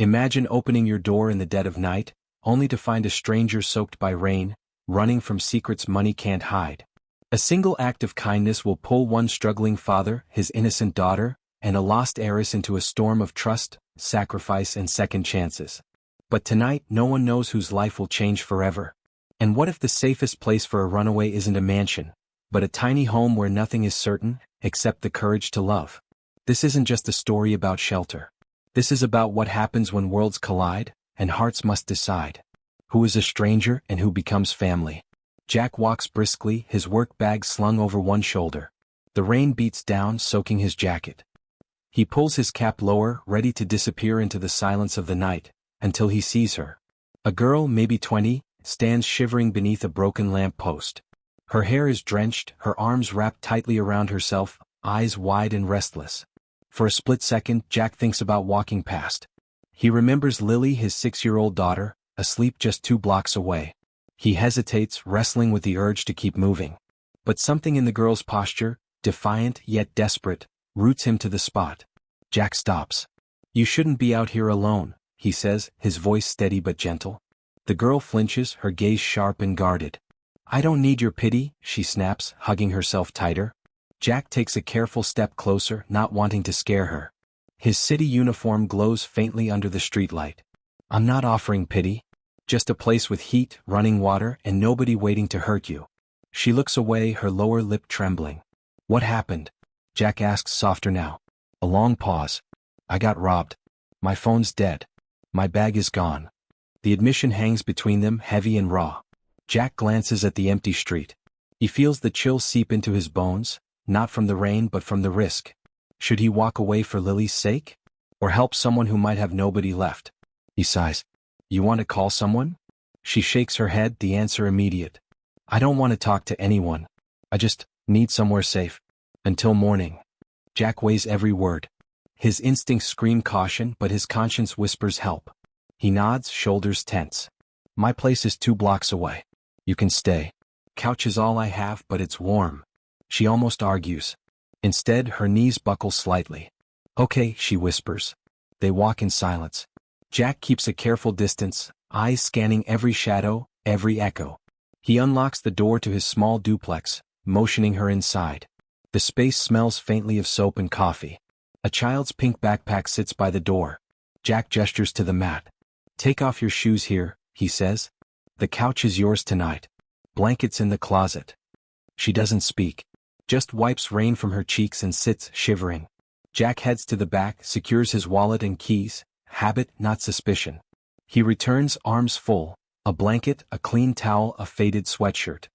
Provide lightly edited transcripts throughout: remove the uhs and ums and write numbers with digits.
Imagine opening your door in the dead of night, only to find a stranger soaked by rain, running from secrets money can't hide. A single act of kindness will pull one struggling father, his innocent daughter, and a lost heiress into a storm of trust, sacrifice, and second chances. But tonight, no one knows whose life will change forever. And what if the safest place for a runaway isn't a mansion, but a tiny home where nothing is certain, except the courage to love? This isn't just a story about shelter. This is about what happens when worlds collide, and hearts must decide. Who is a stranger and who becomes family? Jack walks briskly, his work bag slung over one shoulder. The rain beats down, soaking his jacket. He pulls his cap lower, ready to disappear into the silence of the night, until he sees her. A girl, maybe 20, stands shivering beneath a broken lamp post. Her hair is drenched, her arms wrapped tightly around herself, eyes wide and restless. For a split second, Jack thinks about walking past. He remembers Lily, his 6-year-old daughter, asleep just 2 blocks away. He hesitates, wrestling with the urge to keep moving. But something in the girl's posture, defiant yet desperate, roots him to the spot. Jack stops. "You shouldn't be out here alone," he says, his voice steady but gentle. The girl flinches, her gaze sharp and guarded. "I don't need your pity," she snaps, hugging herself tighter. Jack takes a careful step closer, not wanting to scare her. His city uniform glows faintly under the streetlight. "I'm not offering pity. Just a place with heat, running water, and nobody waiting to hurt you." She looks away, her lower lip trembling. "What happened?" Jack asks, softer now. A long pause. "I got robbed. My phone's dead. My bag is gone." The admission hangs between them, heavy and raw. Jack glances at the empty street. He feels the chill seep into his bones, not from the rain but from the risk. Should he walk away for Lily's sake? Or help someone who might have nobody left? He sighs. "You want to call someone?" She shakes her head, the answer immediate. "I don't want to talk to anyone. I just need somewhere safe. Until morning." Jack weighs every word. His instincts scream caution, but his conscience whispers help. He nods, shoulders tense. "My place is 2 blocks away. You can stay. Couch is all I have, but it's warm." She almost argues. Instead, her knees buckle slightly. "Okay," she whispers. They walk in silence. Jack keeps a careful distance, eyes scanning every shadow, every echo. He unlocks the door to his small duplex, motioning her inside. The space smells faintly of soap and coffee. A child's pink backpack sits by the door. Jack gestures to the mat. "Take off your shoes here," he says. "The couch is yours tonight. Blankets in the closet." She doesn't speak. Just wipes rain from her cheeks and sits, shivering. Jack heads to the back, secures his wallet and keys, habit, not suspicion. He returns, arms full, a blanket, a clean towel, a faded sweatshirt.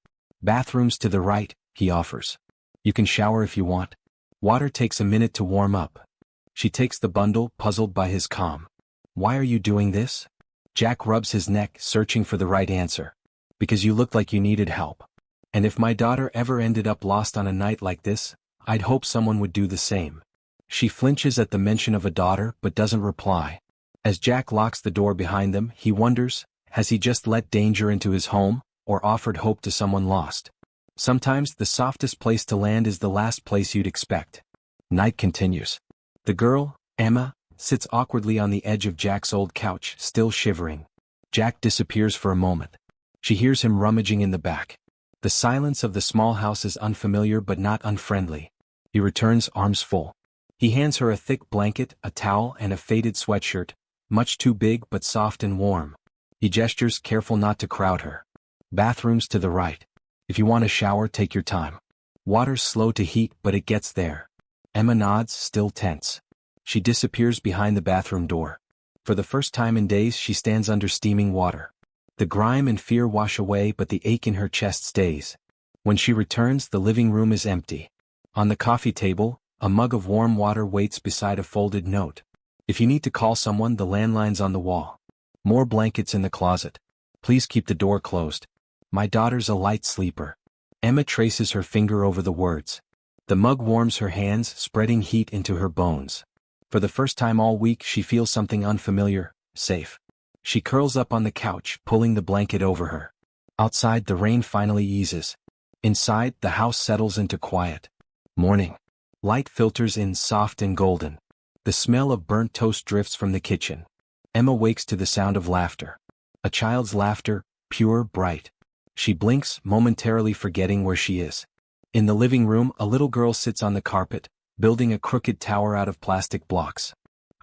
"Bathrooms to the right," he offers. "You can shower if you want. Water takes a minute to warm up." She takes the bundle, puzzled by his calm. "Why are you doing this?" Jack rubs his neck, searching for the right answer. "Because you looked like you needed help. And if my daughter ever ended up lost on a night like this, I'd hope someone would do the same." She flinches at the mention of a daughter but doesn't reply. As Jack locks the door behind them, he wonders, has he just let danger into his home, or offered hope to someone lost? Sometimes the softest place to land is the last place you'd expect. Night continues. The girl, Emma, sits awkwardly on the edge of Jack's old couch, still shivering. Jack disappears for a moment. She hears him rummaging in the back. The silence of the small house is unfamiliar but not unfriendly. He returns, arms full. He hands her a thick blanket, a towel, and a faded sweatshirt, much too big but soft and warm. He gestures, careful not to crowd her. "Bathrooms to the right. If you want a shower, take your time. Water's slow to heat, but it gets there." Emma nods, still tense. She disappears behind the bathroom door. For the first time in days, she stands under steaming water. The grime and fear wash away, but the ache in her chest stays. When she returns, the living room is empty. On the coffee table, a mug of warm water waits beside a folded note. "If you need to call someone, the landline's on the wall." More blankets in the closet. "Please keep the door closed. My daughter's a light sleeper." Emma traces her finger over the words. The mug warms her hands, spreading heat into her bones. For the first time all week, she feels something unfamiliar, safe. She curls up on the couch, pulling the blanket over her. Outside, the rain finally eases. Inside, the house settles into quiet. Morning. Light filters in, soft and golden. The smell of burnt toast drifts from the kitchen. Emma wakes to the sound of laughter. A child's laughter, pure, bright. She blinks, momentarily forgetting where she is. In the living room, a little girl sits on the carpet, building a crooked tower out of plastic blocks.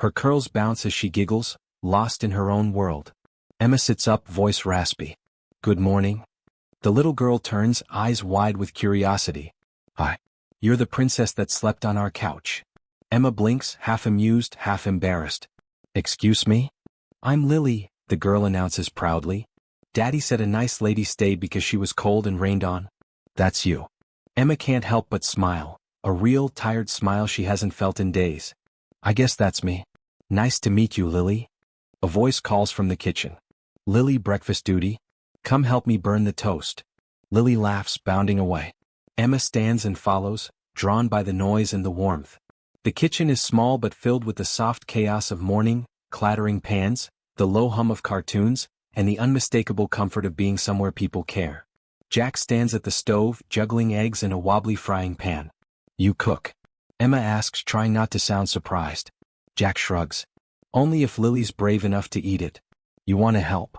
Her curls bounce as she giggles, lost in her own world. Emma sits up, voice raspy. "Good morning." The little girl turns, eyes wide with curiosity. "Hi. You're the princess that slept on our couch." Emma blinks, half amused, half embarrassed. "Excuse me?" "I'm Lily," the girl announces proudly. "Daddy said a nice lady stayed because she was cold and rained on." "That's you." Emma can't help but smile, a real, tired smile she hasn't felt in days. "I guess that's me." "Nice to meet you, Lily." A voice calls from the kitchen. "Lily, breakfast duty? Come help me burn the toast." Lily laughs, bounding away. Emma stands and follows, drawn by the noise and the warmth. The kitchen is small but filled with the soft chaos of morning, clattering pans, the low hum of cartoons, and the unmistakable comfort of being somewhere people care. Jack stands at the stove, juggling eggs in a wobbly frying pan. "You cook?" Emma asks, trying not to sound surprised. Jack shrugs. "Only if Lily's brave enough to eat it." "You want to help?"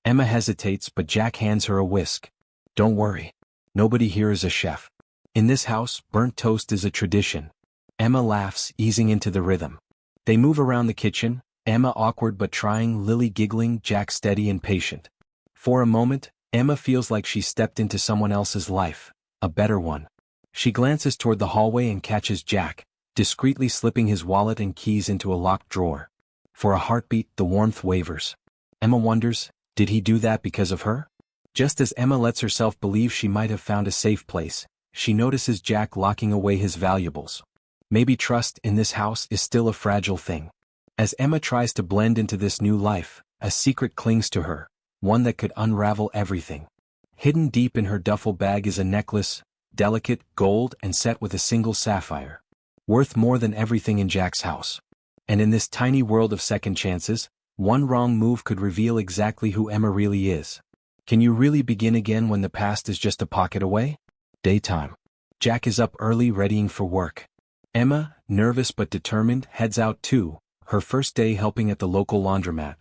Emma hesitates, but Jack hands her a whisk. "Don't worry. Nobody here is a chef. In this house, burnt toast is a tradition." Emma laughs, easing into the rhythm. They move around the kitchen, Emma awkward but trying, Lily giggling, Jack steady and patient. For a moment, Emma feels like she stepped into someone else's life, a better one. She glances toward the hallway and catches Jack, discreetly slipping his wallet and keys into a locked drawer. For a heartbeat, the warmth wavers. Emma wonders, did he do that because of her? Just as Emma lets herself believe she might have found a safe place, she notices Jack locking away his valuables. Maybe trust in this house is still a fragile thing. As Emma tries to blend into this new life, a secret clings to her, one that could unravel everything. Hidden deep in her duffel bag is a necklace, delicate, gold, and set with a single sapphire. Worth more than everything in Jack's house. And in this tiny world of second chances, one wrong move could reveal exactly who Emma really is. Can you really begin again when the past is just a pocket away? Daytime. Jack is up early readying for work. Emma, nervous but determined, heads out too, her first day helping at the local laundromat.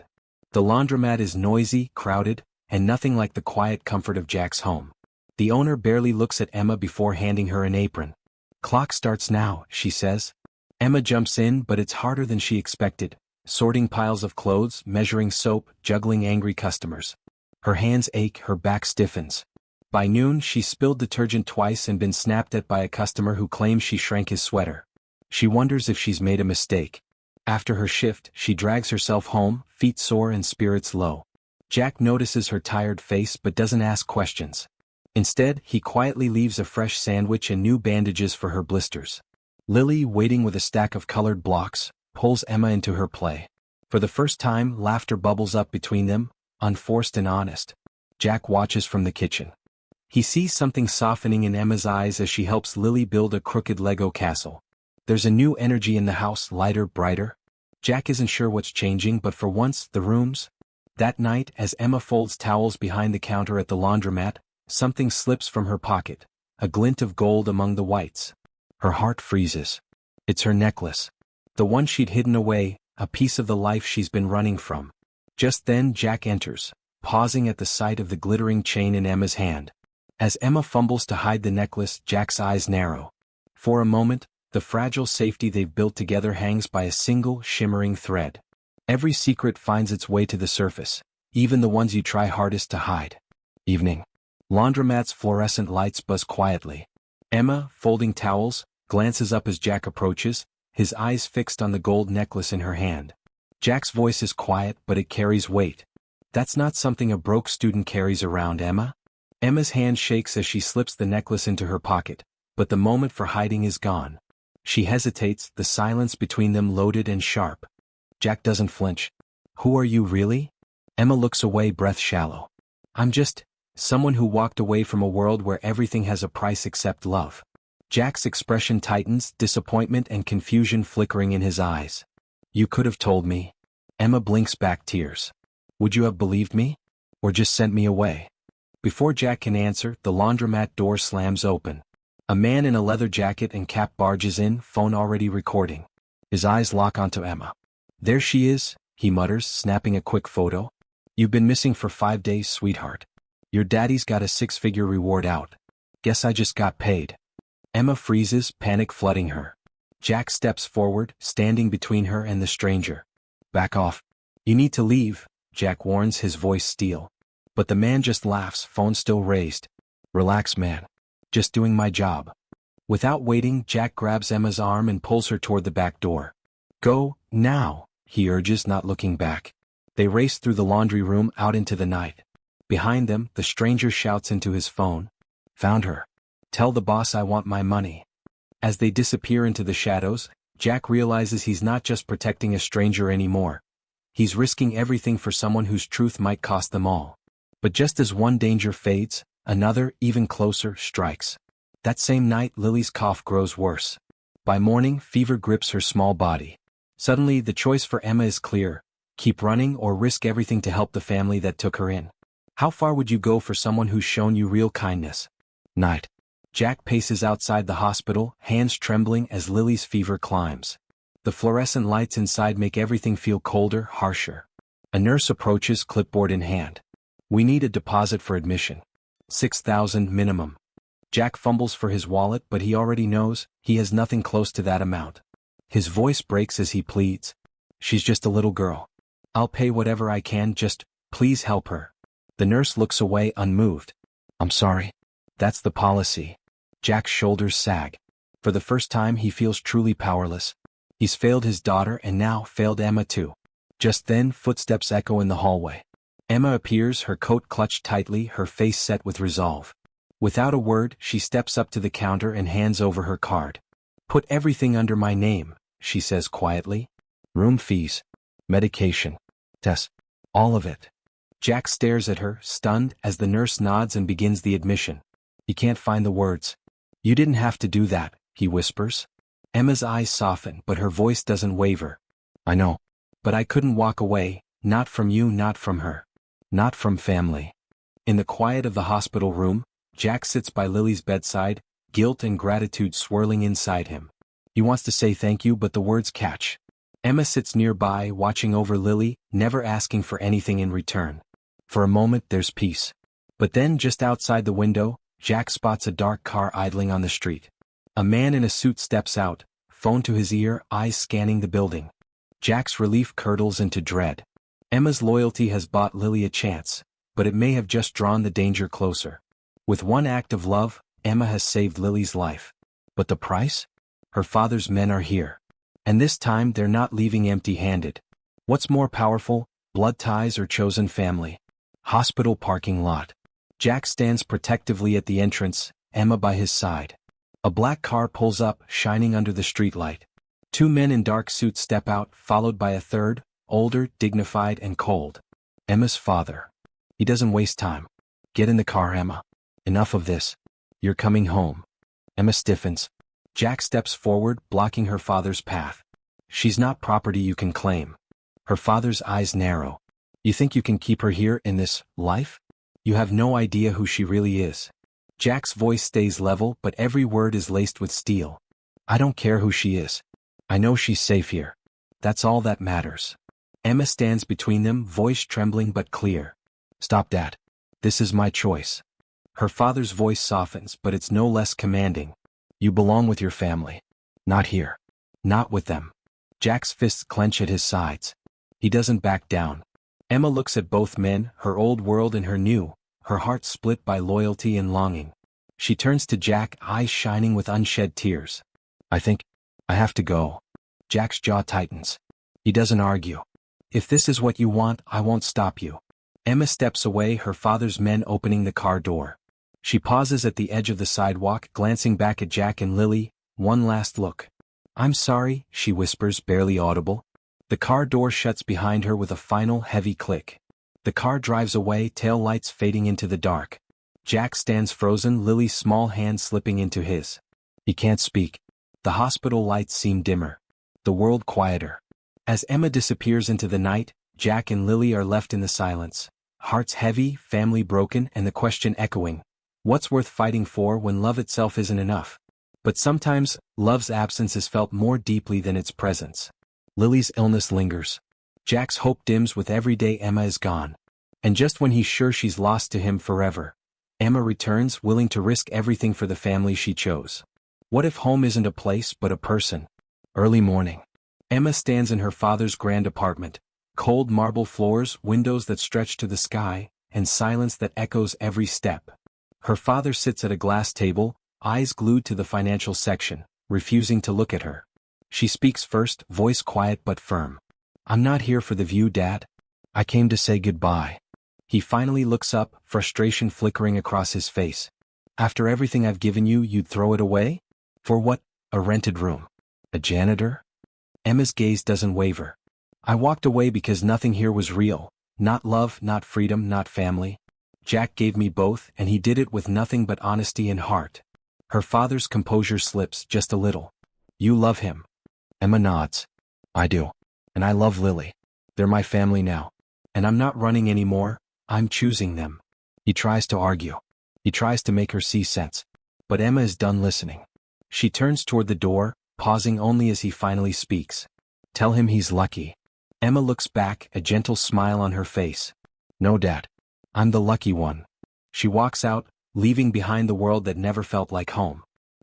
The laundromat is noisy, crowded, and nothing like the quiet comfort of Jack's home. The owner barely looks at Emma before handing her an apron. "Clock starts now," she says. Emma jumps in, but it's harder than she expected, sorting piles of clothes, measuring soap, juggling angry customers. Her hands ache, her back stiffens. By noon, she spilled detergent twice and been snapped at by a customer who claims she shrank his sweater. She wonders if she's made a mistake. After her shift, she drags herself home, feet sore and spirits low. Jack notices her tired face but doesn't ask questions. Instead, he quietly leaves a fresh sandwich and new bandages for her blisters. Lily, waiting with a stack of colored blocks, pulls Emma into her play. For the first time, laughter bubbles up between them, unforced and honest. Jack watches from the kitchen. He sees something softening in Emma's eyes as she helps Lily build a crooked Lego castle. There's a new energy in the house, lighter, brighter. Jack isn't sure what's changing, but for once, the rooms. That night, as Emma folds towels behind the counter at the laundromat, something slips from her pocket, a glint of gold among the whites. Her heart freezes. It's her necklace. The one she'd hidden away, a piece of the life she's been running from. Just then Jack enters, pausing at the sight of the glittering chain in Emma's hand. As Emma fumbles to hide the necklace, Jack's eyes narrow. For a moment, the fragile safety they've built together hangs by a single, shimmering thread. Every secret finds its way to the surface, even the ones you try hardest to hide. Evening. Laundromat's fluorescent lights buzz quietly. Emma, folding towels, glances up as Jack approaches, his eyes fixed on the gold necklace in her hand. Jack's voice is quiet, but it carries weight. "That's not something a broke student carries around, Emma." Emma's hand shakes as she slips the necklace into her pocket, but the moment for hiding is gone. She hesitates, the silence between them loaded and sharp. Jack doesn't flinch. "Who are you really?" Emma looks away, breath shallow. "I'm just someone who walked away from a world where everything has a price except love." Jack's expression tightens, disappointment and confusion flickering in his eyes. "You could have told me." Emma blinks back tears. "Would you have believed me? Or just sent me away?" Before Jack can answer, the laundromat door slams open. A man in a leather jacket and cap barges in, phone already recording. His eyes lock onto Emma. There she is, he mutters, snapping a quick photo. You've been missing for 5 days, sweetheart. Your daddy's got a 6-figure reward out. Guess I just got paid. Emma freezes, panic flooding her. Jack steps forward, standing between her and the stranger. Back off. You need to leave, Jack warns, his voice steel. But the man just laughs, phone still raised. Relax, man. Just doing my job. Without waiting, Jack grabs Emma's arm and pulls her toward the back door. Go, now, he urges, not looking back. They race through the laundry room out into the night. Behind them, the stranger shouts into his phone. Found her. Tell the boss I want my money. As they disappear into the shadows, Jack realizes he's not just protecting a stranger anymore. He's risking everything for someone whose truth might cost them all. But just as one danger fades, another, even closer, strikes. That same night, Lily's cough grows worse. By morning, fever grips her small body. Suddenly, the choice for Emma is clear. Keep running or risk everything to help the family that took her in. How far would you go for someone who's shown you real kindness? Night. Jack paces outside the hospital, hands trembling as Lily's fever climbs. The fluorescent lights inside make everything feel colder, harsher. A nurse approaches, clipboard in hand. We need a deposit for admission. $6,000 minimum. Jack fumbles for his wallet, but he already knows he has nothing close to that amount. His voice breaks as he pleads. She's just a little girl. I'll pay whatever I can, just please help her. The nurse looks away, unmoved. I'm sorry. That's the policy. Jack's shoulders sag. For the first time, he feels truly powerless. He's failed his daughter and now failed Emma too. Just then, footsteps echo in the hallway. Emma appears, her coat clutched tightly, her face set with resolve. Without a word, she steps up to the counter and hands over her card. Put everything under my name, she says quietly. Room fees, medication, tests, all of it. Jack stares at her, stunned, as the nurse nods and begins the admission. He can't find the words. You didn't have to do that, he whispers. Emma's eyes soften, but her voice doesn't waver. I know. But I couldn't walk away, not from you, not from her. Not from family. In the quiet of the hospital room, Jack sits by Lily's bedside, guilt and gratitude swirling inside him. He wants to say thank you, but the words catch. Emma sits nearby, watching over Lily, never asking for anything in return. For a moment, there's peace. But then, just outside the window, Jack spots a dark car idling on the street. A man in a suit steps out, phone to his ear, eyes scanning the building. Jack's relief curdles into dread. Emma's loyalty has bought Lily a chance, but it may have just drawn the danger closer. With one act of love, Emma has saved Lily's life. But the price? Her father's men are here. And this time they're not leaving empty-handed. What's more powerful, blood ties or chosen family? Hospital parking lot. Jack stands protectively at the entrance, Emma by his side. A black car pulls up, shining under the streetlight. 2 men in dark suits step out, followed by a third, older, dignified and cold. Emma's father. He doesn't waste time. Get in the car, Emma. Enough of this. You're coming home. Emma stiffens. Jack steps forward, blocking her father's path. She's not property you can claim. Her father's eyes narrow. You think you can keep her here in this life? You have no idea who she really is. Jack's voice stays level, but every word is laced with steel. I don't care who she is. I know she's safe here. That's all that matters. Emma stands between them, voice trembling but clear. Stop that. This is my choice. Her father's voice softens, but it's no less commanding. You belong with your family. Not here. Not with them. Jack's fists clench at his sides. He doesn't back down. Emma looks at both men, her old world and her new, her heart split by loyalty and longing. She turns to Jack, eyes shining with unshed tears. I think I have to go. Jack's jaw tightens. He doesn't argue. If this is what you want, I won't stop you. Emma steps away, her father's men opening the car door. She pauses at the edge of the sidewalk, glancing back at Jack and Lily, one last look. I'm sorry, she whispers, barely audible. The car door shuts behind her with a final heavy click. The car drives away, tail lights fading into the dark. Jack stands frozen, Lily's small hand slipping into his. He can't speak. The hospital lights seem dimmer. The world quieter. As Emma disappears into the night, Jack and Lily are left in the silence. Hearts heavy, family broken, and the question echoing. What's worth fighting for when love itself isn't enough? But sometimes, love's absence is felt more deeply than its presence. Lily's illness lingers. Jack's hope dims with every day Emma is gone. And just when he's sure she's lost to him forever, Emma returns, willing to risk everything for the family she chose. What if home isn't a place but a person? Early morning. Emma stands in her father's grand apartment. Cold marble floors, windows that stretch to the sky, and silence that echoes every step. Her father sits at a glass table, eyes glued to the financial section, refusing to look at her. She speaks first, voice quiet but firm. "I'm not here for the view, Dad. I came to say goodbye." He finally looks up, frustration flickering across his face. "After everything I've given you, you'd throw it away? For what? A rented room? A janitor?" Emma's gaze doesn't waver. "I walked away because nothing here was real. Not love, not freedom, not family. Jack gave me both, and he did it with nothing but honesty and heart." Her father's composure slips just a little. "You love him?" Emma nods. "I do. And I love Lily. They're my family now. And I'm not running anymore, I'm choosing them." He tries to argue. He tries to make her see sense. But Emma is done listening. She turns toward the door, pausing only as he finally speaks. "Tell him he's lucky." Emma looks back, a gentle smile on her face. "No, Dad. I'm the lucky one." She walks out, leaving behind the world that never felt like home.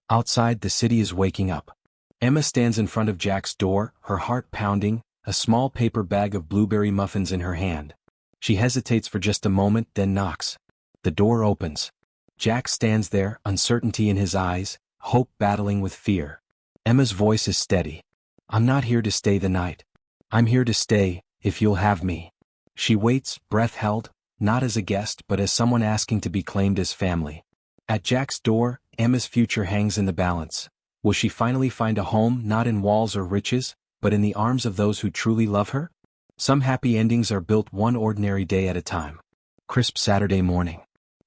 Outside, the city is waking up. Emma stands in front of Jack's door, her heart pounding, a small paper bag of blueberry muffins in her hand. She hesitates for just a moment, then knocks. The door opens. Jack stands there, uncertainty in his eyes, hope battling with fear. Emma's voice is steady. "I'm not here to stay the night. I'm here to stay, if you'll have me." She waits, breath held, not as a guest but as someone asking to be claimed as family. At Jack's door, Emma's future hangs in the balance. Will she finally find a home not in walls or riches, but in the arms of those who truly love her? Some happy endings are built one ordinary day at a time. Crisp Saturday morning.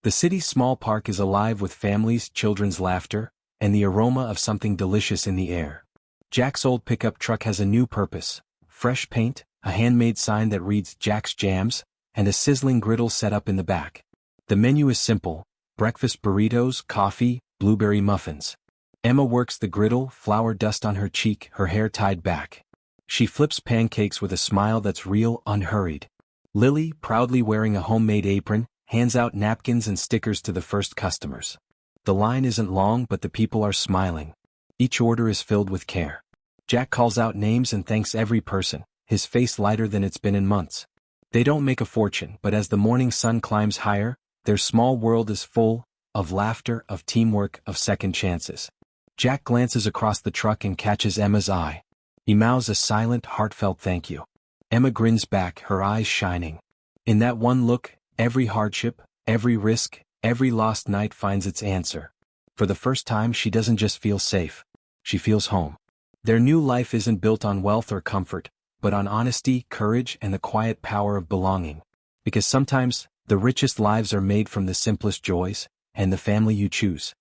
The city's small park is alive with families, children's laughter, and the aroma of something delicious in the air. Jack's old pickup truck has a new purpose: fresh paint, a handmade sign that reads Jack's Jams, and a sizzling griddle set up in the back. The menu is simple: breakfast burritos, coffee, blueberry muffins. Emma works the griddle, flour dust on her cheek, her hair tied back. She flips pancakes with a smile that's real, unhurried. Lily, proudly wearing a homemade apron, hands out napkins and stickers to the first customers. The line isn't long, but the people are smiling. Each order is filled with care. Jack calls out names and thanks every person, his face lighter than it's been in months. They don't make a fortune, but as the morning sun climbs higher, their small world is full of laughter, of teamwork, of second chances. Jack glances across the truck and catches Emma's eye. He mouths a silent, heartfelt thank you. Emma grins back, her eyes shining. In that one look, every hardship, every risk, every lost night finds its answer. For the first time, she doesn't just feel safe. She feels home. Their new life isn't built on wealth or comfort, but on honesty, courage, and the quiet power of belonging. Because sometimes, the richest lives are made from the simplest joys, and the family you choose